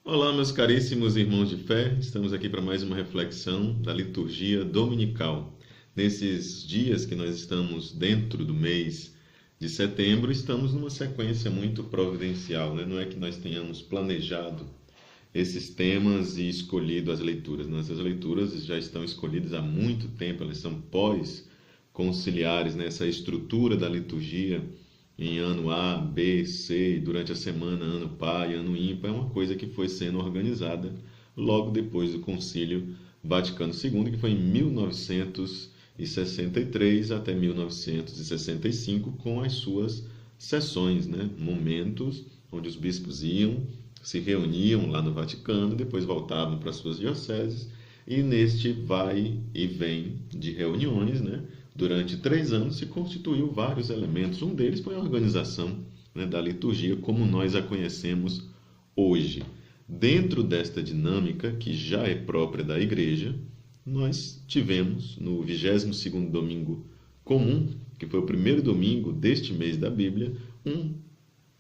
Olá, meus caríssimos irmãos de fé, estamos aqui para mais uma reflexão da liturgia dominical. Nesses dias que nós estamos dentro do mês de setembro, estamos numa sequência muito providencial, né? Não é que nós tenhamos planejado esses temas e escolhido as leituras. Nossas leituras já estão escolhidas há muito tempo, elas são pós-conciliares, né? Essa estrutura da liturgia em ano A, B, C, durante a semana, ano par e ano ímpar, é uma coisa que foi sendo organizada logo depois do Concílio Vaticano II, que foi em 1963 até 1965, com as suas sessões, né? Momentos onde os bispos iam, se reuniam lá no Vaticano, depois voltavam para suas dioceses, e neste vai e vem de reuniões, né? Durante 3 anos se constituiu vários elementos. Um deles foi a organização, né, da liturgia como nós a conhecemos hoje. Dentro desta dinâmica, que já é própria da Igreja, nós tivemos no 22º domingo comum, que foi o primeiro domingo deste mês da Bíblia,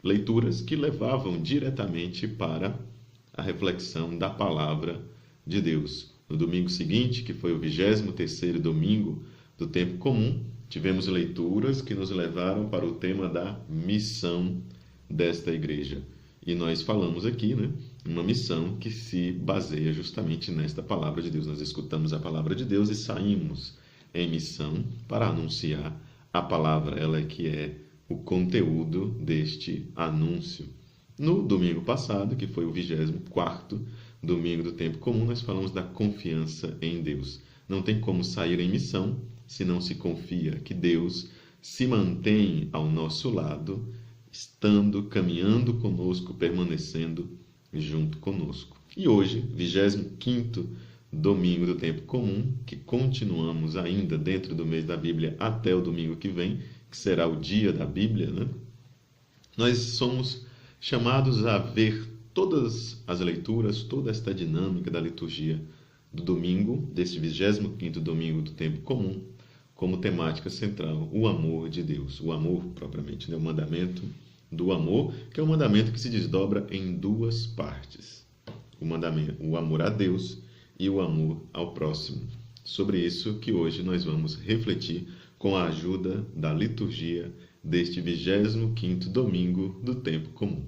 leituras que levavam diretamente para a reflexão da palavra de Deus. No domingo seguinte, que foi o 23º domingo do tempo comum, tivemos leituras que nos levaram para o tema da missão desta igreja. E nós falamos aqui, né, uma missão que se baseia justamente nesta palavra de Deus. Nós escutamos a palavra de Deus e saímos em missão para anunciar a palavra, ela é que é o conteúdo deste anúncio. No domingo passado, que foi o 24º domingo do tempo comum, nós falamos da confiança em Deus. Não tem como sair em missão se não se confia que Deus se mantém ao nosso lado, estando, caminhando conosco, permanecendo junto conosco. E hoje, 25º domingo do tempo comum, que continuamos ainda dentro do mês da Bíblia até o domingo que vem, que será o dia da Bíblia, né? Nós somos chamados a ver todas as leituras, toda esta dinâmica da liturgia do domingo, deste 25º domingo do tempo comum, como temática central, o amor de Deus. O amor, propriamente, né? O mandamento do amor, que é um mandamento que se desdobra em duas partes. O amor a Deus e o amor ao próximo. Sobre isso que hoje nós vamos refletir com a ajuda da liturgia deste 25º domingo do tempo comum.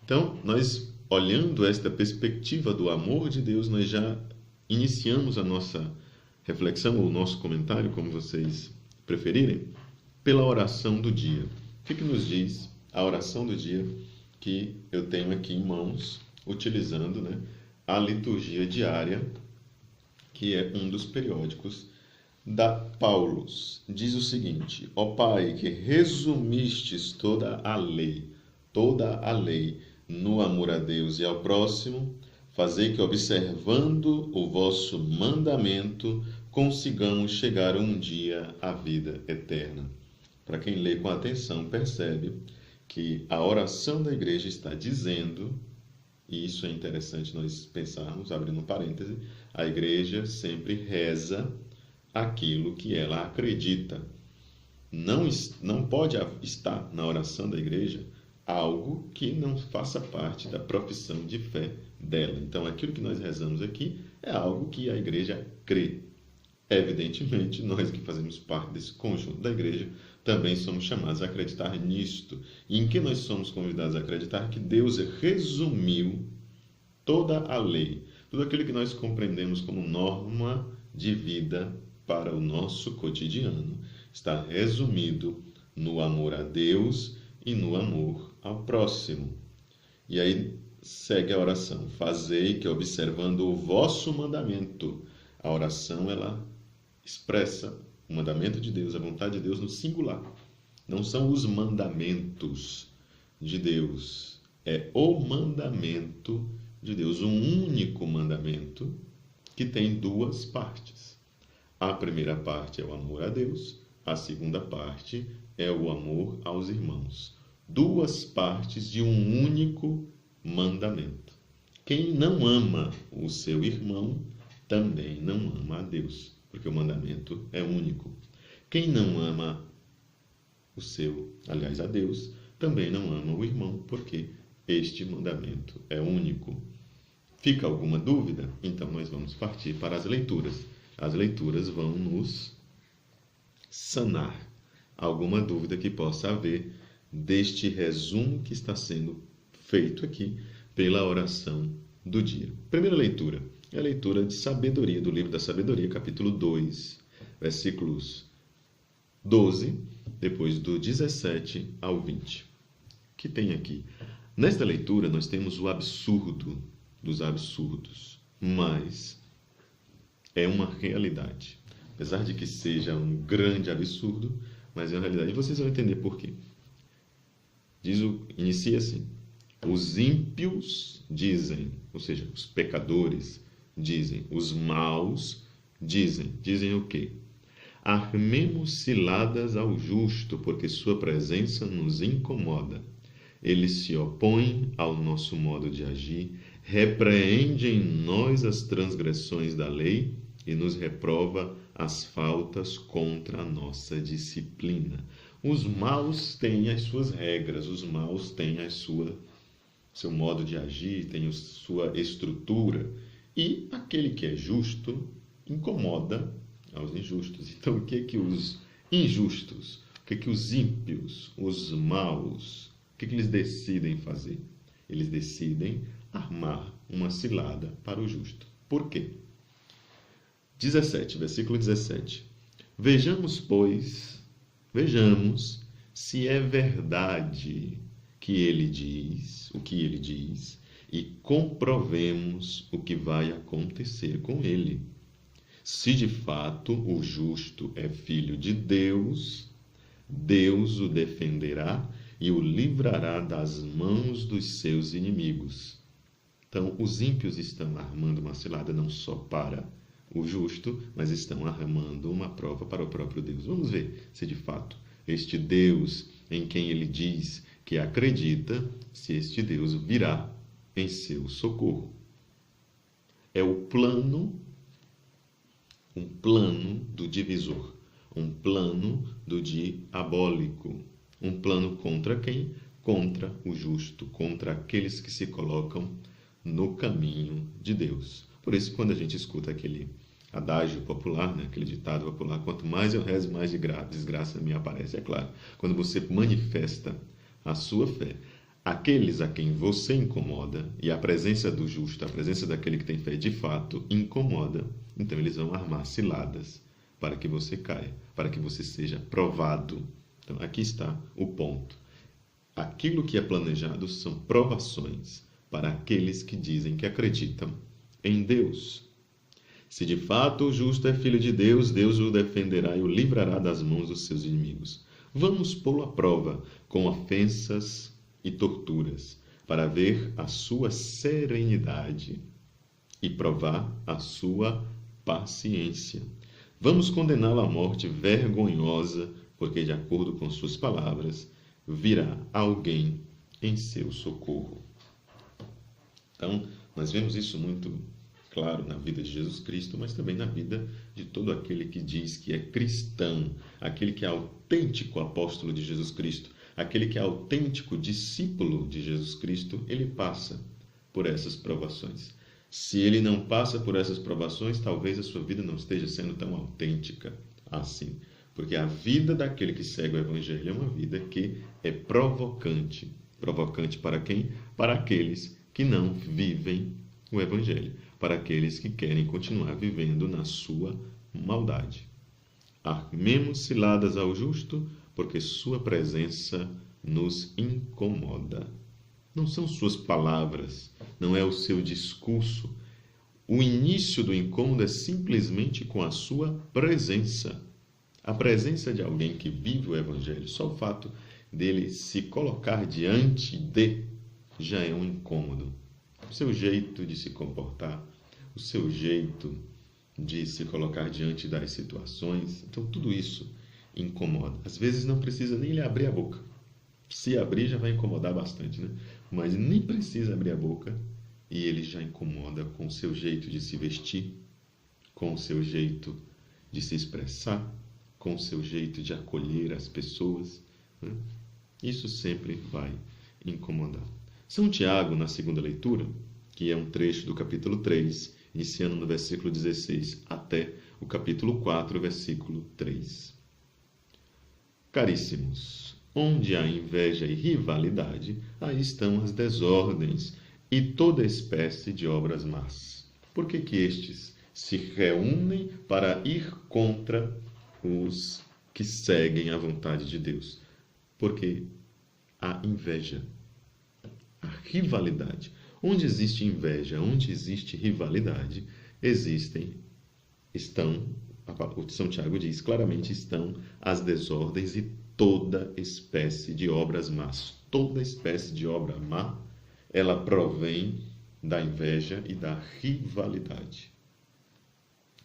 Então, nós, olhando esta perspectiva do amor de Deus, nós já iniciamos a nossa reflexão, ou o nosso comentário, como vocês preferirem, pela oração do dia. O que nos diz a oração do dia que eu tenho aqui em mãos, utilizando, né, a liturgia diária, que é um dos periódicos da Paulus. Diz o seguinte: ó Pai, que resumistes toda a lei no amor a Deus e ao próximo, fazei que, observando o vosso mandamento, consigamos chegar um dia à vida eterna. Para quem lê com atenção, percebe que a oração da igreja está dizendo, e isso é interessante nós pensarmos, abrindo um parêntese, a igreja sempre reza aquilo que ela acredita. Não pode estar na oração da igreja algo que não faça parte da profissão de fé dela. Então, aquilo que nós rezamos aqui é algo que a igreja crê. Evidentemente, nós que fazemos parte desse conjunto da igreja também somos chamados a acreditar nisto. E em que nós somos convidados a acreditar? Que Deus resumiu toda a lei, tudo aquilo que nós compreendemos como norma de vida para o nosso cotidiano, está resumido no amor a Deus e no amor ao próximo. E aí segue a oração: fazei que, observando o vosso mandamento. A oração, ela expressa o mandamento de Deus, a vontade de Deus no singular. Não são os mandamentos de Deus, é o mandamento de Deus, um único mandamento que tem duas partes. A primeira parte é o amor a Deus, a segunda parte é o amor aos irmãos. Duas partes de um único mandamento. Quem não ama o seu irmão também não ama a Deus, porque o mandamento é único. Quem não ama a Deus, também não ama o irmão, porque este mandamento é único. Fica alguma dúvida? Então nós vamos partir para as leituras. As leituras vão nos sanar alguma dúvida que possa haver deste resumo que está sendo feito aqui pela oração do dia. Primeira leitura é a leitura de sabedoria, do livro da sabedoria, capítulo 2, versículos 12, depois do 17 ao 20. Que tem aqui? Nesta leitura nós temos o absurdo dos absurdos, mas é uma realidade. Apesar de que seja um grande absurdo, mas é uma realidade. E vocês vão entender por quê. Inicia assim: os ímpios dizem, ou seja, os pecadores dizem, os maus dizem o quê? Armemos ciladas ao justo, porque sua presença nos incomoda. Eles se opõem ao nosso modo de agir, repreende em nós as transgressões da lei e nos reprova as faltas contra a nossa disciplina. Os maus têm as suas regras, os maus têm seu modo de agir, têm sua estrutura, e aquele que é justo incomoda aos injustos. Então, o que os injustos, o que os ímpios, os maus, o que eles decidem fazer? Eles decidem armar uma cilada para o justo. Por quê? 17, versículo 17. Vejamos se é verdade o que ele diz, e comprovemos o que vai acontecer com ele. Se de fato o justo é filho de Deus, Deus o defenderá e o livrará das mãos dos seus inimigos. Então, os ímpios estão armando uma cilada não só para o justo, mas estão armando uma prova para o próprio Deus. Vamos ver se de fato este Deus em quem ele diz que acredita, se este Deus virá em seu socorro. É um plano do divisor, um plano do diabólico, um plano contra quem? Contra o justo, contra aqueles que se colocam no caminho de Deus. Por isso, quando a gente escuta aquele adágio popular, aquele ditado popular, quanto mais eu rezo, mais desgraça me aparece. É claro, quando você manifesta a sua fé, aqueles a quem você incomoda, e a presença do justo, a presença daquele que tem fé de fato, incomoda, então eles vão armar ciladas para que você caia, para que você seja provado. Então aqui está o ponto. Aquilo que é planejado são provações para aqueles que dizem que acreditam em Deus. Se de fato o justo é filho de Deus, Deus o defenderá e o livrará das mãos dos seus inimigos. Vamos pô-lo à prova com ofensas e torturas, para ver a sua serenidade e provar a sua paciência. Vamos condená-lo à morte vergonhosa, porque, de acordo com suas palavras, virá alguém em seu socorro. Então, nós vemos isso muito claro na vida de Jesus Cristo, mas também na vida de todo aquele que diz que é cristão, aquele que é autêntico apóstolo de Jesus Cristo, aquele que é autêntico discípulo de Jesus Cristo, ele passa por essas provações. Se ele não passa por essas provações, talvez a sua vida não esteja sendo tão autêntica assim. Porque a vida daquele que segue o Evangelho é uma vida que é provocante. Provocante para quem? Para aqueles que não vivem o Evangelho. Para aqueles que querem continuar vivendo na sua maldade. Armemos ciladas ao justo, porque sua presença nos incomoda. Não são suas palavras, não é o seu discurso. O início do incômodo é simplesmente com a sua presença. A presença de alguém que vive o Evangelho, só o fato dele se colocar diante de, já é um incômodo. O seu jeito de se comportar, o seu jeito de se colocar diante das situações, então tudo isso incomoda. Às vezes não precisa nem lhe abrir a boca. Se abrir já vai incomodar bastante, né? Mas nem precisa abrir a boca e ele já incomoda com o seu jeito de se vestir, com o seu jeito de se expressar, com o seu jeito de acolher as pessoas, né? Isso sempre vai incomodar. São Tiago, na segunda leitura, que é um trecho do capítulo 3, iniciando no versículo 16 até o capítulo 4, versículo 3. Caríssimos, onde há inveja e rivalidade, aí estão as desordens e toda espécie de obras más. Por que estes se reúnem para ir contra os que seguem a vontade de Deus? Porque há inveja, há rivalidade. Onde existe inveja, onde existe rivalidade, o São Tiago diz claramente, estão as desordens e toda espécie de obras más. Toda espécie de obra má, ela provém da inveja e da rivalidade.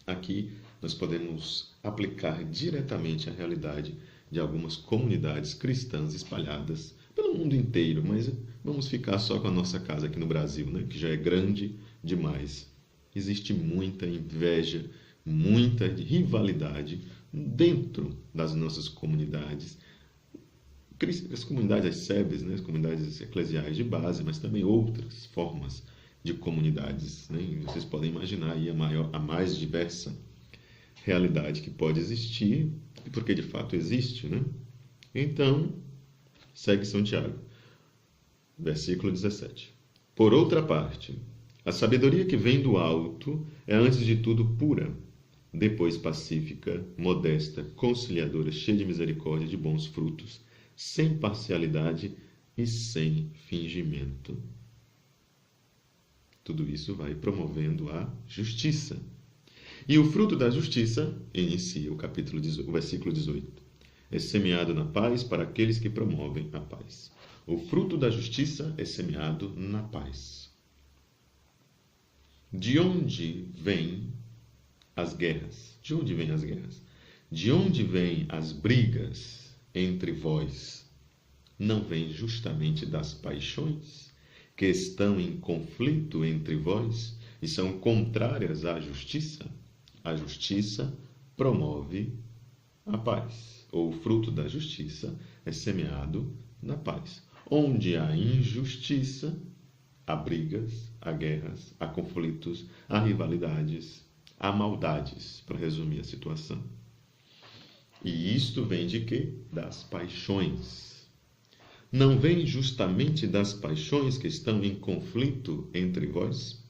Aqui nós podemos aplicar diretamente a realidade de algumas comunidades cristãs espalhadas pelo mundo inteiro, mas vamos ficar só com a nossa casa aqui no Brasil, né? Que já é grande demais. Existe muita inveja, muita rivalidade dentro das nossas comunidades, as comunidades, as SEBs, né? As comunidades eclesiais de base, mas também outras formas de comunidades, né? E vocês podem imaginar aí a mais diversa realidade que pode existir, porque de fato existe, né? Então, segue São Tiago, versículo 17. Por outra parte, a sabedoria que vem do alto é antes de tudo pura, depois pacífica, modesta, conciliadora, cheia de misericórdia e de bons frutos, sem parcialidade e sem fingimento. Tudo isso vai promovendo a justiça. E o fruto da justiça inicia o versículo 18. É semeado na paz para aqueles que promovem a paz. O fruto da justiça é semeado na paz. De onde vêm as guerras? De onde vêm as guerras? De onde vêm as brigas entre vós? Não vêm justamente das paixões que estão em conflito entre vós e são contrárias à justiça? A justiça promove a paz, ou o fruto da justiça é semeado na paz. Onde há injustiça, há brigas, há guerras, há conflitos, há rivalidades, há maldades, para resumir a situação. E isto vem de quê? Das paixões. Não vem justamente das paixões que estão em conflito entre vós?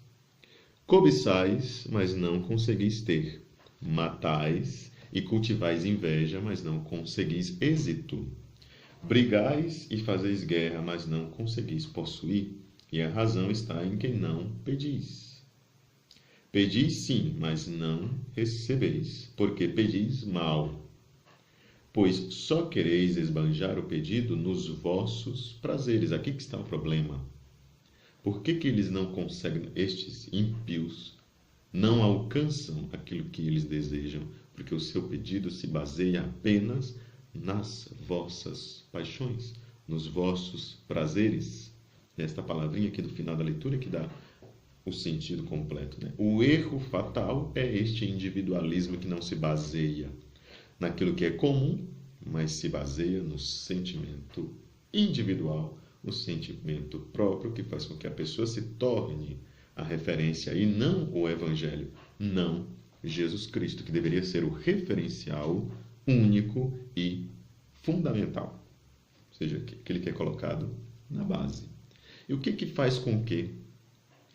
Cobiçais, mas não conseguis ter. Matais e cultivais inveja, mas não conseguis êxito. Brigais e fazeis guerra, mas não conseguis possuir. E a razão está em que não pedis. Pedis sim, mas não recebeis, porque pedis mal. Pois só quereis esbanjar o pedido nos vossos prazeres. Aqui que está o problema. Por que eles não conseguem, estes ímpios, não alcançam aquilo que eles desejam? Porque o seu pedido se baseia apenas nas vossas paixões, nos vossos prazeres. Esta palavrinha aqui do final da leitura que dá o sentido completo, né? O erro fatal é este individualismo que não se baseia naquilo que é comum, mas se baseia no sentimento individual, no sentimento próprio, que faz com que a pessoa se torne a referência e não o Evangelho, não Jesus Cristo, que deveria ser o referencial único e fundamental, ou seja, aquele que é colocado na base. E o que faz com que,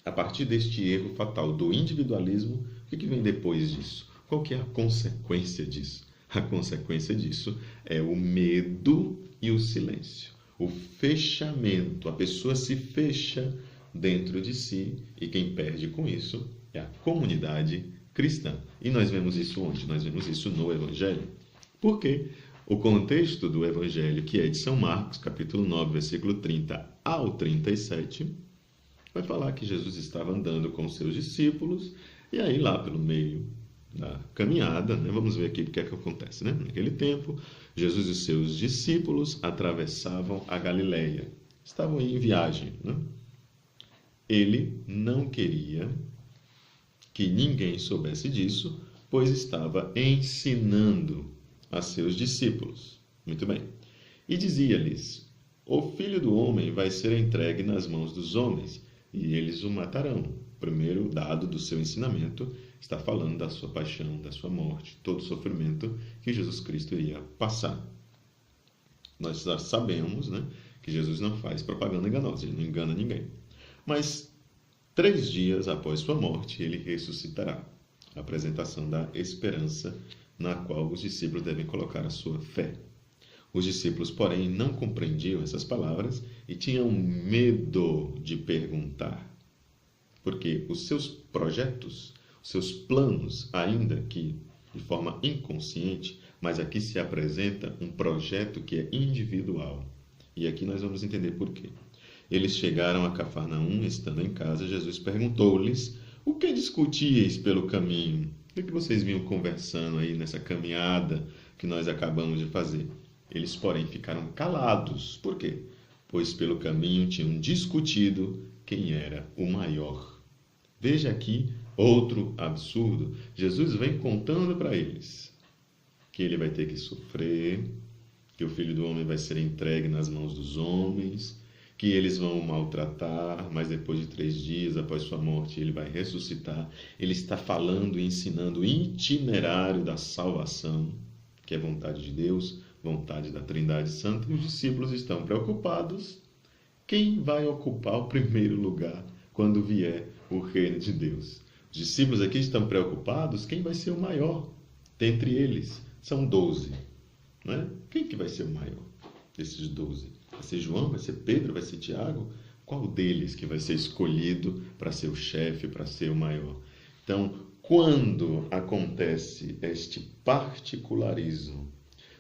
a partir deste erro fatal do individualismo, o que vem depois disso? Qual que é a consequência disso? A consequência disso é o medo e o silêncio. O fechamento. A pessoa se fecha dentro de si e quem perde com isso é a comunidade cristã. E nós vemos isso onde? Nós vemos isso no Evangelho. Por quê? O contexto do Evangelho, que é de São Marcos, capítulo 9, versículo 30 ao 37, vai falar que Jesus estava andando com seus discípulos e aí lá pelo meio da caminhada, né, vamos ver aqui o que é que acontece. Né? Naquele tempo, Jesus e seus discípulos atravessavam a Galileia. Estavam em viagem. Né? Ele não queria que ninguém soubesse disso, pois estava ensinando a seus discípulos. Muito bem. E dizia-lhes: o Filho do Homem vai ser entregue nas mãos dos homens, e eles o matarão. O primeiro dado do seu ensinamento está falando da sua paixão, da sua morte, todo o sofrimento que Jesus Cristo iria passar. Nós já sabemos, né, que Jesus não faz propaganda enganosa, ele não engana ninguém. Mas 3 dias após sua morte, ele ressuscitará. A apresentação da esperança na qual os discípulos devem colocar a sua fé. Os discípulos, porém, não compreendiam essas palavras e tinham medo de perguntar. Porque os seus projetos, os seus planos, ainda que de forma inconsciente, mas aqui se apresenta um projeto que é individual. E aqui nós vamos entender por quê. Eles chegaram a Cafarnaum, estando em casa, Jesus perguntou-lhes: o que discutíeis pelo caminho? O que vocês vinham conversando aí nessa caminhada que nós acabamos de fazer? Eles, porém, ficaram calados. Por quê? Pois pelo caminho tinham discutido quem era o maior. Veja aqui outro absurdo. Jesus vem contando para eles que ele vai ter que sofrer, que o Filho do Homem vai ser entregue nas mãos dos homens, que eles vão o maltratar, mas depois de 3 dias após sua morte ele vai ressuscitar. Ele está falando e ensinando o itinerário da salvação, que é vontade de Deus, vontade da Trindade Santa, e os discípulos estão preocupados. Quem vai ocupar o primeiro lugar quando vier o reino de Deus? Os discípulos aqui estão preocupados, quem vai ser o maior dentre eles? São 12. Né? Quem que vai ser o maior desses 12? Vai ser João? Vai ser Pedro? Vai ser Tiago? Qual deles que vai ser escolhido para ser o chefe, para ser o maior? Então, quando acontece este particularismo,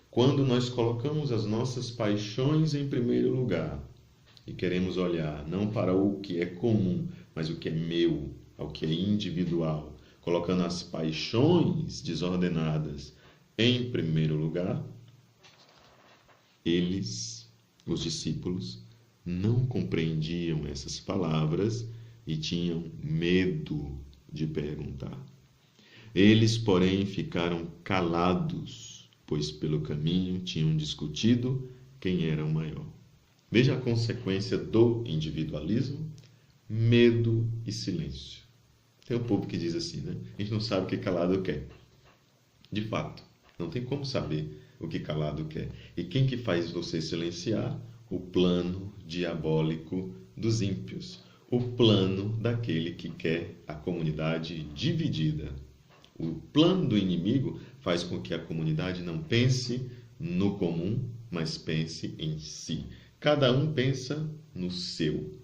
quando nós colocamos as nossas paixões em primeiro lugar e queremos olhar não para o que é comum, mas o que é meu, ao que é individual, colocando as paixões desordenadas em primeiro lugar, eles, os discípulos, não compreendiam essas palavras e tinham medo de perguntar. Eles, porém, ficaram calados, pois pelo caminho tinham discutido quem era o maior. Veja a consequência do individualismo: medo e silêncio. Tem um povo que diz assim, né? A gente não sabe o que calado quer. De fato, não tem como saber o que calado quer. E quem que faz você silenciar? O plano diabólico dos ímpios. O plano daquele que quer a comunidade dividida. O plano do inimigo faz com que a comunidade não pense no comum, mas pense em si. Cada um pensa no seu.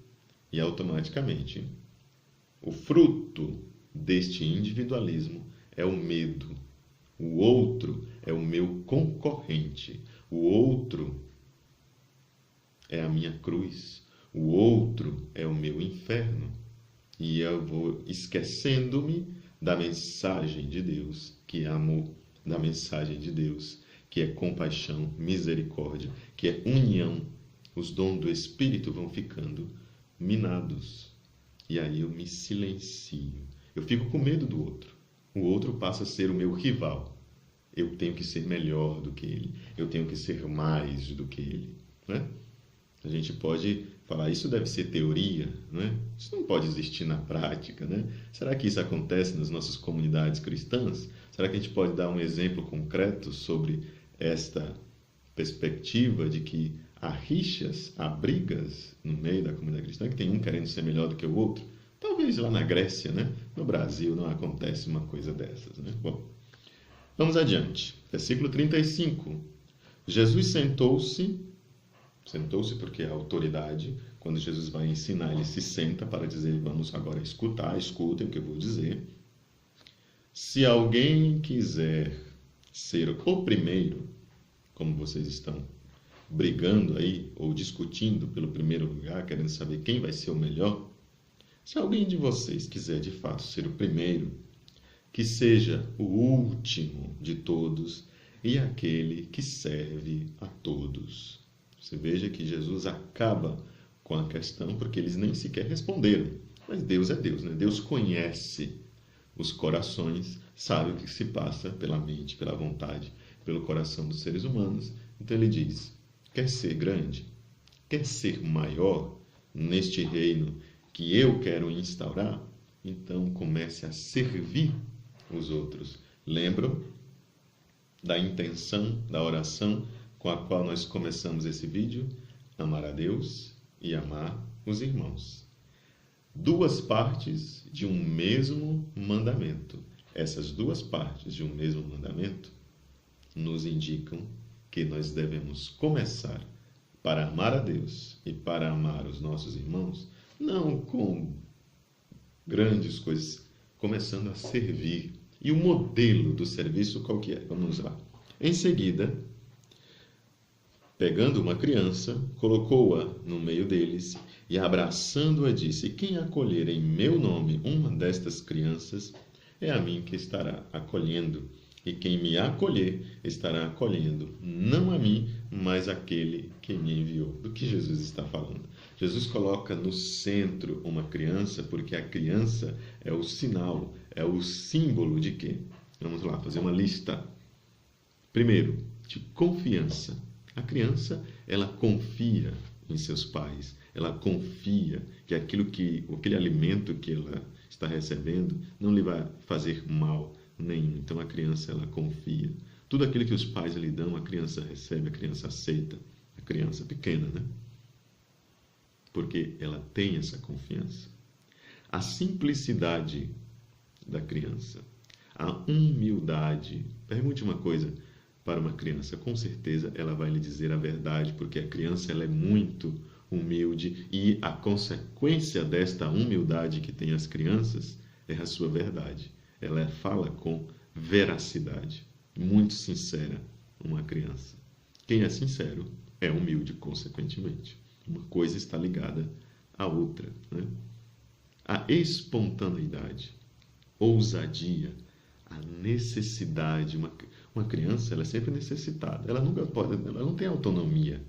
E automaticamente, o fruto deste individualismo é o medo. O outro é o meu concorrente. O outro é a minha cruz. O outro é o meu inferno. E eu vou esquecendo-me da mensagem de Deus, que é amor, da mensagem de Deus, que é compaixão, misericórdia, que é união. Os dons do Espírito vão ficando minados. E aí eu me silencio. Eu fico com medo do outro. O outro passa a ser o meu rival. Eu tenho que ser melhor do que ele. Eu tenho que ser mais do que ele. Né? A gente pode falar, isso deve ser teoria, né? Isso não pode existir na prática, né? Será que isso acontece nas nossas comunidades cristãs? Será que a gente pode dar um exemplo concreto sobre esta perspectiva de que há rixas, há brigas no meio da comunidade cristã, que tem um querendo ser melhor do que o outro? Talvez lá na Grécia, né? No Brasil não acontece uma coisa dessas, né? Bom, Vamos adiante. Versículo 35. Jesus sentou-se porque é a autoridade. Quando Jesus vai ensinar, ele se senta para dizer, vamos agora escutem o que eu vou dizer. Se alguém quiser ser o primeiro, como vocês estão brigando aí, ou discutindo pelo primeiro lugar, querendo saber quem vai ser o melhor, se alguém de vocês quiser de fato ser o primeiro, que seja o último de todos e aquele que serve a todos. Você veja que Jesus acaba com a questão, porque eles nem sequer responderam. Mas Deus é Deus, né? Deus conhece os corações, sabe o que se passa pela mente, pela vontade, pelo coração dos seres humanos. Então ele diz, quer ser grande? Quer ser maior neste reino que eu quero instaurar? Então comece a servir os outros. Lembram da intenção da oração com a qual nós começamos esse vídeo? Amar a Deus e amar os irmãos. Duas partes de um mesmo mandamento. Essas duas partes de um mesmo mandamento nos indicam que nós devemos começar para amar a Deus e para amar os nossos irmãos, não com grandes coisas, começando a servir. E o modelo do serviço qual que é? Vamos lá. Em seguida, pegando uma criança, colocou-a no meio deles e abraçando-a disse, quem acolher em meu nome uma destas crianças, é a mim que estará acolhendo. E quem me acolher, estará acolhendo, não a mim, mas aquele que me enviou. Do que Jesus está falando? Jesus coloca no centro uma criança, porque a criança é o sinal, é o símbolo de quê? Vamos lá, fazer uma lista. Primeiro, de confiança. A criança, ela confia em seus pais, ela confia que aquele alimento que ela está recebendo não lhe vai fazer mal nenhum. Então a criança, ela confia. Tudo aquilo que os pais lhe dão, a criança recebe, a criança aceita. A criança pequena, né? Porque ela tem essa confiança. A simplicidade da criança, a humildade. Pergunte uma coisa para uma criança, com certeza ela vai lhe dizer a verdade, porque a criança ela é muito humilde e a consequência desta humildade que tem as crianças é a sua verdade. Ela fala com veracidade, muito sincera, uma criança. Quem é sincero é humilde, consequentemente. Uma coisa está ligada à outra, né? A espontaneidade, ousadia, a necessidade. Uma criança, ela é sempre necessitada. Ela não tem autonomia.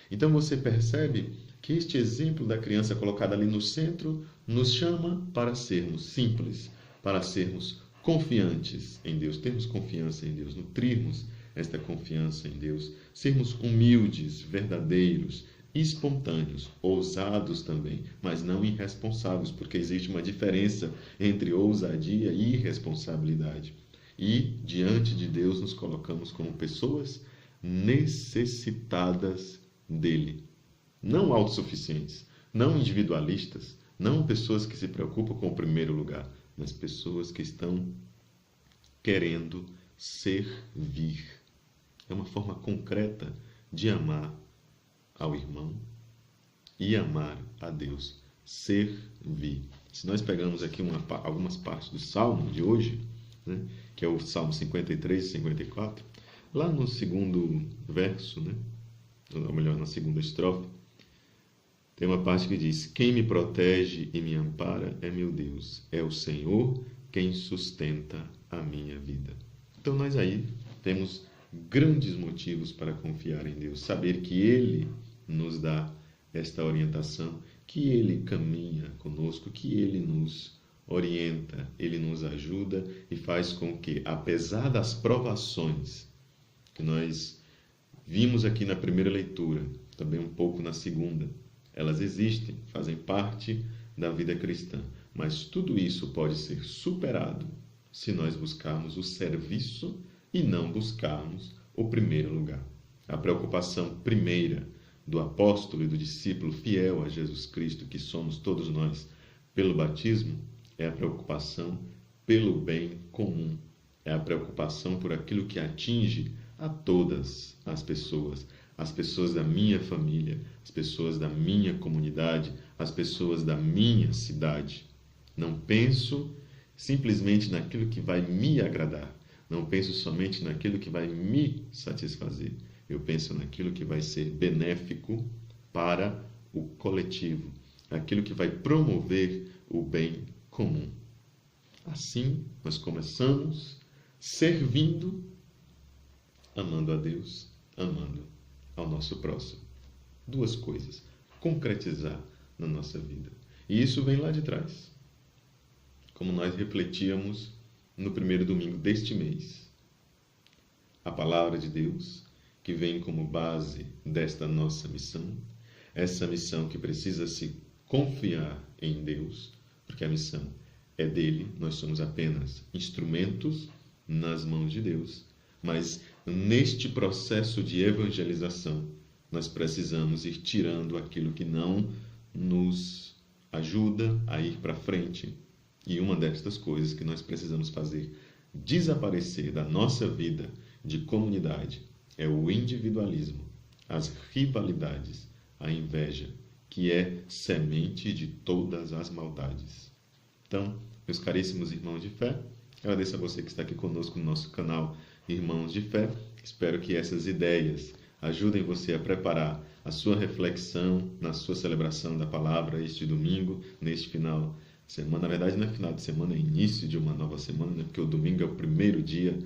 Então você percebe que este exemplo da criança colocada ali no centro nos chama para sermos simples, para sermos confiantes em Deus, termos confiança em Deus, nutrirmos esta confiança em Deus, sermos humildes, verdadeiros, espontâneos, ousados também, mas não irresponsáveis, porque existe uma diferença entre ousadia e irresponsabilidade. E diante de Deus nos colocamos como pessoas necessitadas dele, não autossuficientes, não individualistas, não pessoas que se preocupam com o primeiro lugar, mas pessoas que estão querendo servir. É uma forma concreta de amar ao irmão e amar a Deus. Servir. Se nós pegamos aqui algumas partes do Salmo de hoje, né, que é o Salmo 53 e 54, lá no segundo verso, né, ou melhor, na segunda estrofe, tem uma parte que diz, quem me protege e me ampara é meu Deus, é o Senhor quem sustenta a minha vida. Então nós aí temos grandes motivos para confiar em Deus, saber que Ele nos dá esta orientação, que Ele caminha conosco, que Ele nos orienta, Ele nos ajuda e faz com que, apesar das provações que nós vimos aqui na primeira leitura, também um pouco na segunda, elas existem, fazem parte da vida cristã, mas tudo isso pode ser superado se nós buscarmos o serviço e não buscarmos o primeiro lugar. A preocupação primeira do apóstolo e do discípulo fiel a Jesus Cristo, que somos todos nós pelo batismo, é a preocupação pelo bem comum, É a preocupação por aquilo que atinge a todas as pessoas da minha família, as pessoas da minha comunidade, as pessoas da minha cidade. Não penso simplesmente naquilo que vai me agradar. Não penso somente naquilo que vai me satisfazer. Eu penso naquilo que vai ser benéfico para o coletivo, aquilo que vai promover o bem comum. Assim, nós começamos servindo, amando a Deus, amando ao nosso próximo. Duas coisas, concretizar na nossa vida. E isso vem lá de trás, como nós refletíamos no primeiro domingo deste mês. A palavra de Deus, que vem como base desta nossa missão, essa missão que precisa se confiar em Deus, porque a missão é dele, nós somos apenas instrumentos nas mãos de Deus, mas neste processo de evangelização, nós precisamos ir tirando aquilo que não nos ajuda a ir para frente. E uma destas coisas que nós precisamos fazer desaparecer da nossa vida de comunidade é o individualismo, as rivalidades, a inveja, que é semente de todas as maldades. Então, meus caríssimos irmãos de fé, agradeço a você que está aqui conosco no nosso canal Irmãos de Fé. Espero que essas ideias ajudem você a preparar a sua reflexão na sua celebração da palavra este domingo, neste final de semana. Na verdade, não é final de semana, é início de uma nova semana, né? Porque o domingo é o primeiro dia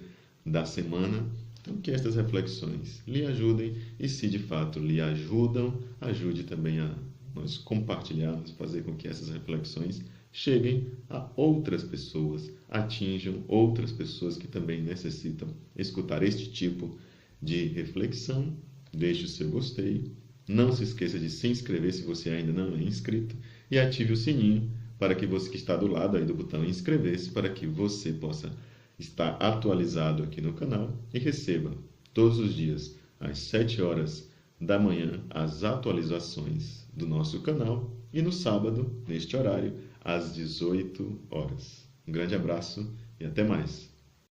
da semana. Então, que estas reflexões lhe ajudem e, se de fato lhe ajudam, ajude também a nós compartilharmos, fazer com que essas reflexões cheguem a outras pessoas, atinjam outras pessoas que também necessitam escutar este tipo de reflexão. Deixe o seu gostei, não se esqueça de se inscrever se você ainda não é inscrito e ative o sininho para que você que está do lado aí do botão inscrever-se, para que você possa estar atualizado aqui no canal e receba todos os dias às 7 horas da manhã as atualizações do nosso canal e no sábado, neste horário, às 18 horas. Um grande abraço e até mais!